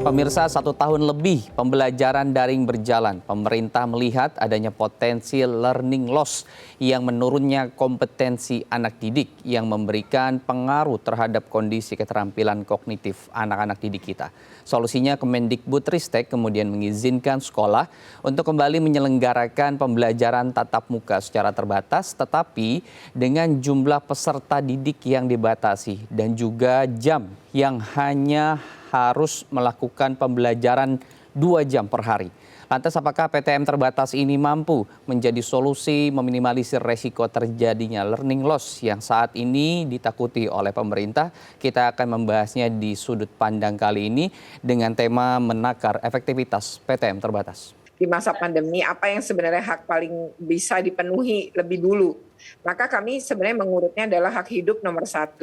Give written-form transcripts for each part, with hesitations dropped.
Pemirsa, 1 tahun lebih pembelajaran daring berjalan. Pemerintah melihat adanya potensi learning loss yang menurunnya kompetensi anak didik yang memberikan pengaruh terhadap kondisi keterampilan kognitif anak-anak didik kita. Solusinya Kemendikbudristek kemudian mengizinkan sekolah untuk kembali menyelenggarakan pembelajaran tatap muka secara terbatas tetapi dengan jumlah peserta didik yang dibatasi dan juga jam yang hanya harus melakukan pembelajaran 2 jam per hari. Lantas apakah PTM terbatas ini mampu menjadi solusi meminimalisir resiko terjadinya learning loss yang saat ini ditakuti oleh pemerintah? Kita akan membahasnya di sudut pandang kali ini dengan tema menakar efektivitas PTM terbatas. Di masa pandemi, apa yang sebenarnya hak paling bisa dipenuhi lebih dulu. Maka kami sebenarnya mengurutnya adalah hak hidup nomor 1,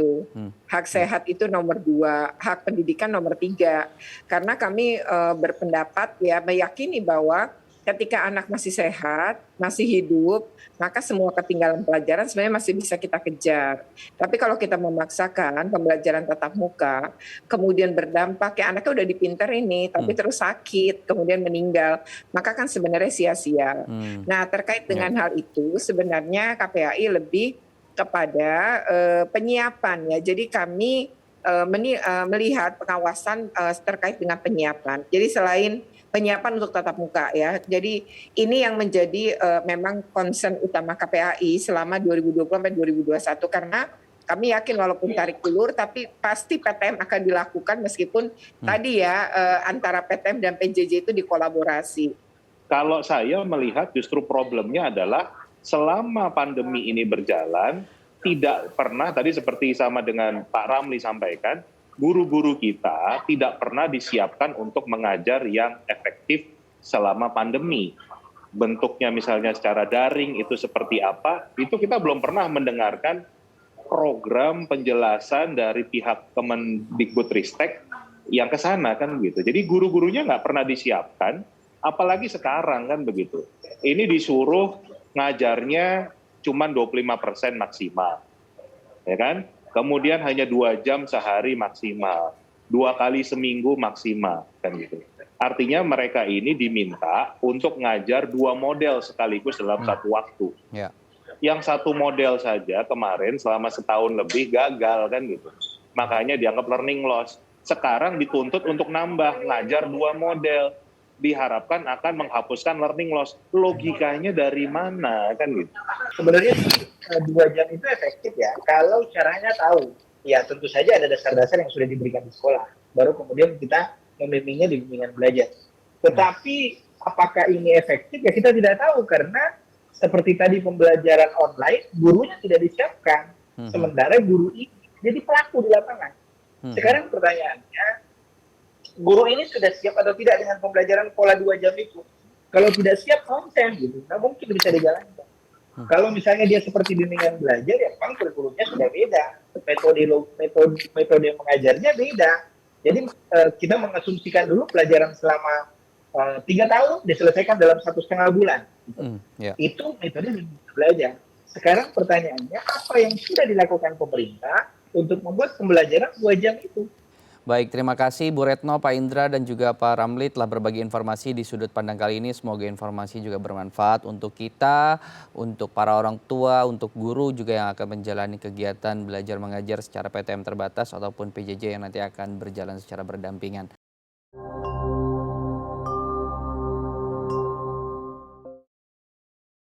hak sehat itu nomor 2, hak pendidikan nomor 3. Karena kami berpendapat ya meyakini bahwa ketika anak masih sehat, masih hidup, maka semua ketinggalan pelajaran sebenarnya masih bisa kita kejar. Tapi kalau kita memaksakan pembelajaran tatap muka, kemudian berdampak ya anaknya udah dipinter ini, tapi terus sakit, kemudian meninggal, maka kan sebenarnya sia-sia. Nah terkait dengan hal itu sebenarnya KPAI lebih kepada penyiapan ya. Jadi kami melihat pengawasan terkait dengan penyiapan. Jadi selain penyiapan untuk tatap muka ya. Jadi ini yang menjadi memang concern utama KPAI selama 2020 sampai 2021 karena kami yakin walaupun tarik ulur tapi pasti PTM akan dilakukan meskipun tadi ya antara PTM dan PJJ itu dikolaborasi. Kalau saya melihat justru problemnya adalah selama pandemi ini berjalan tidak pernah tadi seperti sama dengan Pak Ramli sampaikan, guru-guru kita tidak pernah disiapkan untuk mengajar yang efektif selama pandemi. Bentuknya misalnya secara daring itu seperti apa, itu kita belum pernah mendengarkan program penjelasan dari pihak Kemendikbudristek yang ke sana kan begitu. Jadi guru-gurunya nggak pernah disiapkan, apalagi sekarang kan begitu. Ini disuruh ngajarnya cuma 25% maksimal, ya kan? Kemudian hanya 2 jam sehari maksimal, 2 kali seminggu maksimal, kan gitu. Artinya mereka ini diminta untuk ngajar 2 model sekaligus dalam satu waktu. Yang satu model saja kemarin selama setahun lebih gagal kan gitu. Makanya dianggap learning loss. Sekarang dituntut untuk nambah, ngajar 2 model. Diharapkan akan menghapuskan learning loss. Logikanya dari mana kan gitu? Sebenarnya 2 jam itu efektif ya kalau caranya tahu. Ya tentu saja ada dasar-dasar yang sudah diberikan di sekolah. Baru kemudian kita membimbingnya di bimbingan belajar. Tetapi apakah ini efektif ya kita tidak tahu karena seperti tadi pembelajaran online gurunya tidak disiapkan. Sementara guru ini jadi pelaku di lapangan. Sekarang pertanyaannya, guru ini sudah siap atau tidak dengan pembelajaran pola 2 jam itu? Kalau tidak siap konsen gitu, nah mungkin bisa dijalankan. Kalau misalnya dia seperti bimbingan belajar, ya memang kurikulumnya sudah beda, metode mengajarnya beda. Jadi kita mengasumsikan dulu pelajaran selama 3 tahun diselesaikan dalam 1,5 bulan. Itu metode belajar. Sekarang pertanyaannya, apa yang sudah dilakukan pemerintah untuk membuat pembelajaran 2 jam itu? Baik, terima kasih Bu Retno, Pak Indra, dan juga Pak Ramli telah berbagi informasi di sudut pandang kali ini. Semoga informasi juga bermanfaat untuk kita, untuk para orang tua, untuk guru juga yang akan menjalani kegiatan belajar mengajar secara PTM terbatas ataupun PJJ yang nanti akan berjalan secara berdampingan.